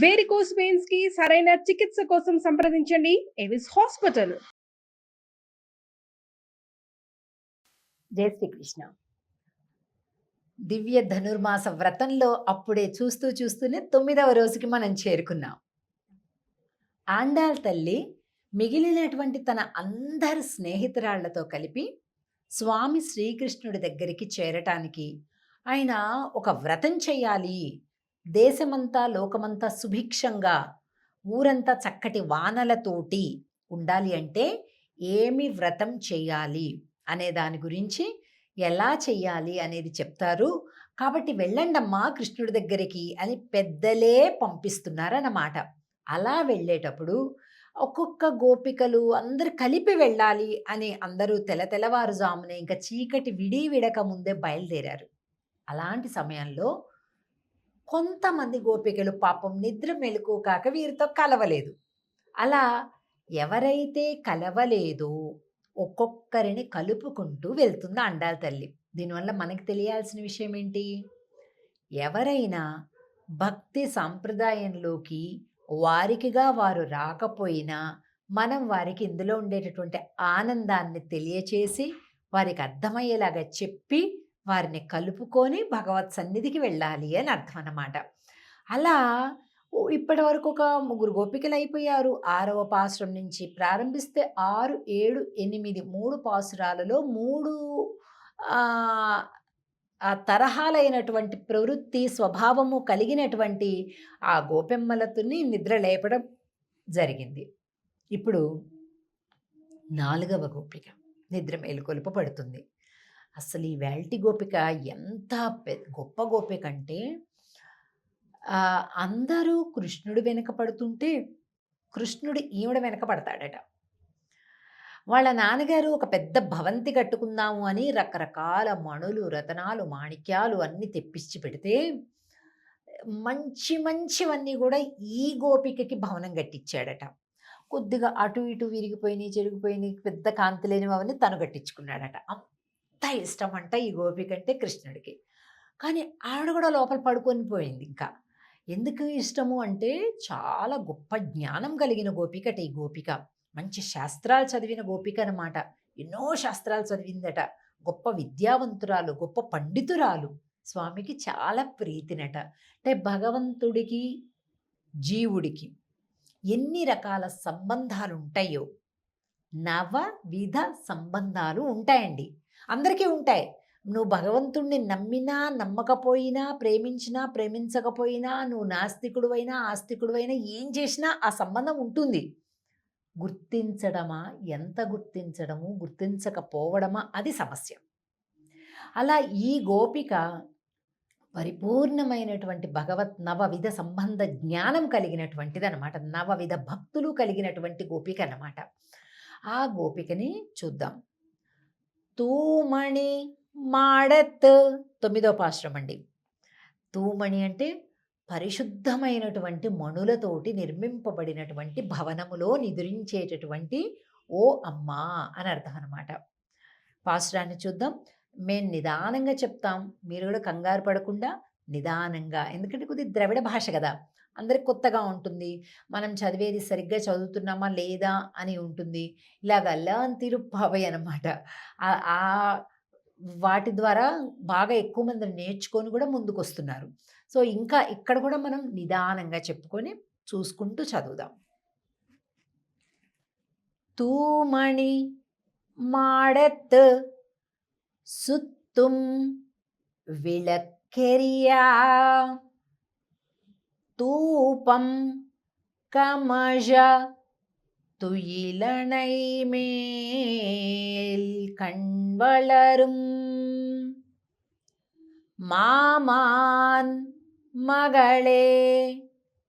Varicose veins కి సరైన చికిత్స కోసం సంప్రదించండి ఎవిస్ హాస్పిటల్. జై శ్రీకృష్ణ. దివ్య ధనుర్మాస వ్రతంలో అప్పుడే చూస్తూనే 9వ రోజుకి మనం చేరుకున్నాం. ఆండాళ్ తల్లి మిగిలినటువంటి తన అందరి స్నేహితురాళ్లతో కలిపి స్వామి శ్రీకృష్ణుడి దగ్గరికి చేరటానికి ఆయన ఒక వ్రతం చెయ్యాలి, దేశమంతా లోకమంతా సుభిక్షంగా ఊరంతా చక్కటి వానలతోటి ఉండాలి అంటే ఏమి వ్రతం చెయ్యాలి అనే దాని గురించి, ఎలా చెయ్యాలి అనేది చెప్తారు. కాబట్టి వెళ్ళండమ్మా కృష్ణుడి దగ్గరికి అని పెద్దలే పంపిస్తున్నారన్నమాట. అలా వెళ్ళేటప్పుడు ఒక్కొక్క గోపికలు అందరు కలిపి వెళ్ళాలి అని అందరూ తెల్లవారుజామునే ఇంకా చీకటి విడక ముందే బయలుదేరారు. అలాంటి సమయంలో కొంతమంది గోపికలు పాపం నిద్ర మెలకు కాక వీరితో కలవలేదు. అలా ఎవరైతే కలవలేదో ఒక్కొక్కరిని కలుపుకుంటూ వెళ్తుంది ఆండాళ్ తల్లి. దీనివల్ల మనకి తెలియాల్సిన విషయం ఏంటి? ఎవరైనా భక్తి సాంప్రదాయంలోకి వారికిగా వారు రాకపోయినా మనం వారికి ఇందులో ఉండేటటువంటి ఆనందాన్ని తెలియచేసి వారికి అర్థమయ్యేలాగా చెప్పి వారిని కలుపుకొని భగవత్ సన్నిధికి వెళ్ళాలి అని అర్థం అన్నమాట. అలా ఇప్పటి వరకు ఒక 3 గోపికలు అయిపోయారు. 6వ పాసురం నుంచి ప్రారంభిస్తే 6, 7, 8 3 పాసురాలలో 3 తరహాలైనటువంటి ప్రవృత్తి స్వభావము కలిగినటువంటి ఆ గోపెమ్మలతోని నిద్ర లేపడం జరిగింది. ఇప్పుడు 4వ గోపిక నిద్ర మేలుకొలుపు పడుతుంది. అసలు ఈ వేల్టి గోపిక ఎంత గొప్ప గోపిక అంటే, అందరూ కృష్ణుడు వెనక పడుతుంటే కృష్ణుడు ఈవిడ వెనక పడతాడట. వాళ్ళ నాన్నగారు ఒక పెద్ద భవంతి కట్టుకుందాము అని రకరకాల మణులు, రతనాలు, మాణిక్యాలు అన్నీ తెప్పించి పెడితే మంచివన్నీ కూడా ఈ గోపికకి భవనం కట్టించాడట. కొద్దిగా అటు ఇటు విరిగిపోయినాయి, చెరిగిపోయినాయి, పెద్ద కాంతి లేనివి అవన్నీ తను కట్టించుకున్నాడట. అంత ఇష్టం అంట ఈ గోపిక అంటే కృష్ణుడికి. కానీ ఆవిడ కూడా లోపల పడుకొని పోయింది. ఇంకా ఎందుకు ఇష్టము అంటే చాలా గొప్ప జ్ఞానం కలిగిన గోపికట ఈ గోపిక. మంచి శాస్త్రాలు చదివిన గోపిక అన్నమాట. ఎన్నో శాస్త్రాలు చదివిందట. గొప్ప విద్యావంతురాలు, గొప్ప పండితురాలు. స్వామికి చాలా ప్రీతినట. అంటే భగవంతుడికి జీవుడికి ఎన్ని రకాల సంబంధాలు ఉంటాయో, నవవిధ సంబంధాలు ఉంటాయండి. అందరికీ ఉంటాయి. నువ్వు భగవంతుణ్ణి నమ్మినా నమ్మకపోయినా, ప్రేమించినా ప్రేమించకపోయినా, నువ్వు నాస్తికుడువైనా ఆస్తికుడువైనా ఏం చేసినా ఆ సంబంధం ఉంటుంది. గుర్తించడమా, ఎంత గుర్తించడము, గుర్తించకపోవడమా అది సమస్య. అలా ఈ గోపిక పరిపూర్ణమైనటువంటి భగవత్ నవవిధ సంబంధ జ్ఞానం కలిగినటువంటిది అనమాట. నవవిధ భక్తులు కలిగినటువంటి గోపిక అన్నమాట. ఆ గోపికని చూద్దాం. తూమణి మాడత్ 9వ పాశ్రం అండి. తూమణి అంటే పరిశుద్ధమైనటువంటి మణులతోటి నిర్మింపబడినటువంటి భవనములో నిద్రించేటటువంటి ఓ అమ్మా అని అర్థం అనమాట. పాశ్రాన్ని చూద్దాం. మేము నిదానంగా చెప్తాం, మీరు కూడా కంగారు పడకుండా నిదానంగా, ఎందుకంటే కొద్దిగా ద్రవిడ భాష కదా, అందరికి కొత్తగా ఉంటుంది. మనం చదివేది సరిగ్గా చదువుతున్నామా లేదా అని ఉంటుంది. ఇలాగ అల్లాన్ తిరుప్పావై అనమాట. వాటి ద్వారా బాగా ఎక్కువ మంది నేర్చుకొని కూడా ముందుకు వస్తున్నారు. సో ఇంకా ఇక్కడ కూడా మనం నిదానంగా చెప్పుకొని చూసుకుంటూ చదువుదాం. తూమణి మాడత్ சுத்தும் விளக்கெரியா தூபம் கமழ துயிலனை மேல் கண்வளரும் மாமான் மகளே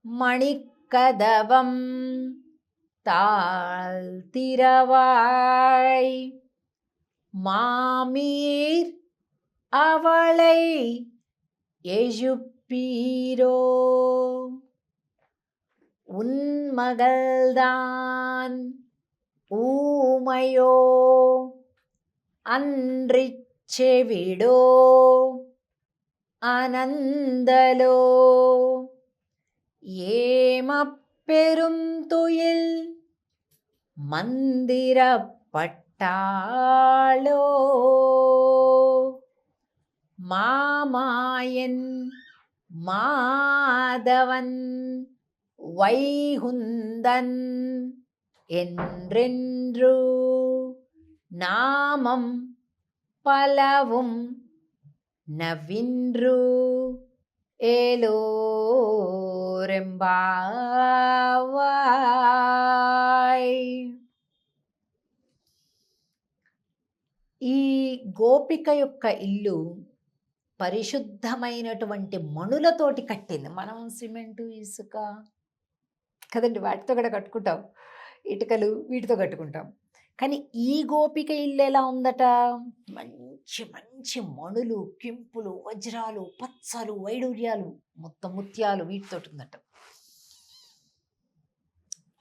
மணிக்கதவம் தாழ் திரவாய் மாமீர் அவளை எழுப்பீரோ உன்மகள்தான் ஊமையோ அன்றிச் చెవిడో అనందలో ஏமப்பெருந்துயில் மந்திரப்பட்டாளோ மாமாயன் மாதவன் வைகுந்தன் என்றென்று நாமம் பலவும் நவின்று ఏలోరెంబావాయ్. ఈ గోపిక యొక్క ఇల్లు పరిశుద్ధమైనటువంటి మణులతోటి కట్టింది. మనం సిమెంటు ఇసుక కదండి వాటితో కూడా కట్టుకుంటాం, ఇటుకలు వీటితో కట్టుకుంటాం. కానీ ఈ గోపిక ఇల్లు ఎలా ఉందట? మంచి మంచి మణులు, కింపులు, వజ్రాలు, పచ్చలు, వైడూర్యాలు, మొత్తం ముత్యాలు వీటితో ఉందట.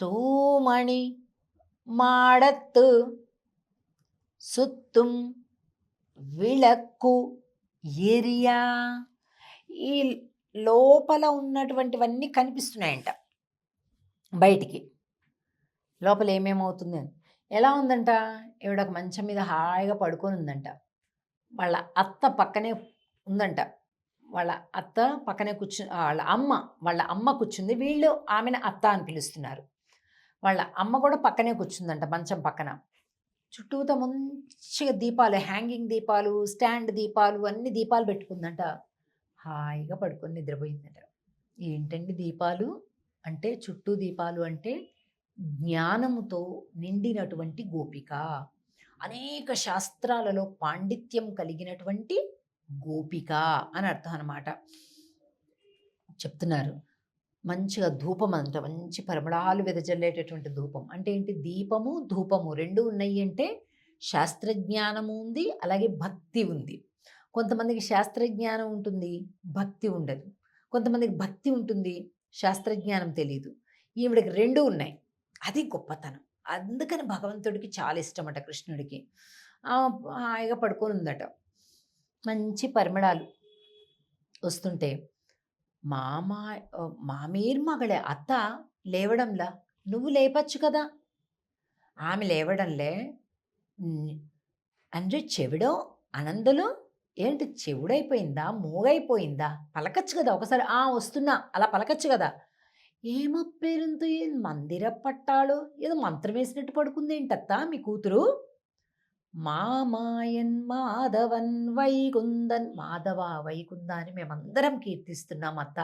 తూమణి మాడత్తు సుత్తుం విళక్కు ఏరియా. ఈ లోపల ఉన్నటువంటివన్నీ కనిపిస్తున్నాయంట బయటికి. లోపల ఏమేమవుతుంది అని. ఎలా ఉందంట? ఈవిడ ఒక మంచం మీద హాయిగా పడుకొని ఉందంట. వాళ్ళ అత్త పక్కనే ఉందంట. వాళ్ళ అత్త పక్కనే వాళ్ళ అమ్మ కూర్చుంది. వీళ్ళు ఆమెను అత్త అని పిలుస్తున్నారు. వాళ్ళ అమ్మ కూడా పక్కనే కూర్చుందంట మంచం పక్కన. చుట్టూతో మంచిగా దీపాలు, హ్యాంగింగ్ దీపాలు, స్టాండ్ దీపాలు, అన్ని దీపాలు పెట్టుకుందంట. హాయిగా పడుకొని నిద్రపోయిందట. ఏంటండి దీపాలు అంటే? చుట్టూ దీపాలు అంటే జ్ఞానముతో నిండినటువంటి గోపిక, అనేక శాస్త్రాలలో పాండిత్యం కలిగినటువంటి గోపిక అని అర్థం అన్నమాట. చెప్తున్నారు. మంచిగా ధూపం అంట, మంచి పరిమళాలు వెదజల్లేటటువంటి ధూపం. అంటే ఏంటి? దీపము ధూపము రెండు ఉన్నాయి అంటే శాస్త్రజ్ఞానము ఉంది, అలాగే భక్తి ఉంది. కొంతమందికి శాస్త్రజ్ఞానం ఉంటుంది, భక్తి ఉండదు. కొంతమందికి భక్తి ఉంటుంది, శాస్త్రజ్ఞానం తెలియదు. ఈవిడికి రెండు ఉన్నాయి. అది గొప్పతనం. అందుకని భగవంతుడికి చాలా ఇష్టమట, కృష్ణుడికి. హాయిగా పడుకొని ఉందట. మంచి పరిమళాలు వస్తుంటే మామీర్ మగళే అత్త లేవడంలా, నువ్వు లేపచ్చు కదా. ఆమె లేవడంలే. అంటే చెవిడో అనందులో ఏంటి? చెవుడైపోయిందా? మూగైపోయిందా? పలకచ్చు కదా ఒకసారి. వస్తున్నా అలా పలకచ్చు కదా. ఏమో పేరుంతో మందిర పట్టాలో ఏదో మంత్రం వేసినట్టు పడుకుంది ఏంటత్తా మీ కూతురు? మామాయన్ మాధవన్ వైకుందన్. మాధవ వైకుంద అని మేమందరం కీర్తిస్తున్నాం అత్త.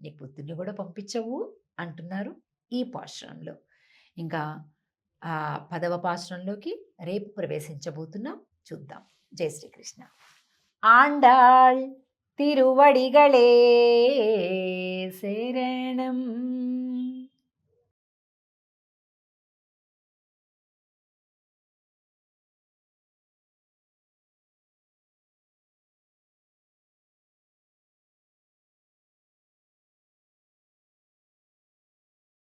నీ పుత్రుని కూడా పంపించవు అంటున్నారు ఈ పాశ్రంలో. ఇంకా 10వ పాశ్రంలోకి రేపు ప్రవేశించబోతున్నాం. చూద్దాం. జై శ్రీకృష్ణ. ఆండాళ్ తిరువడిగళే శరణం.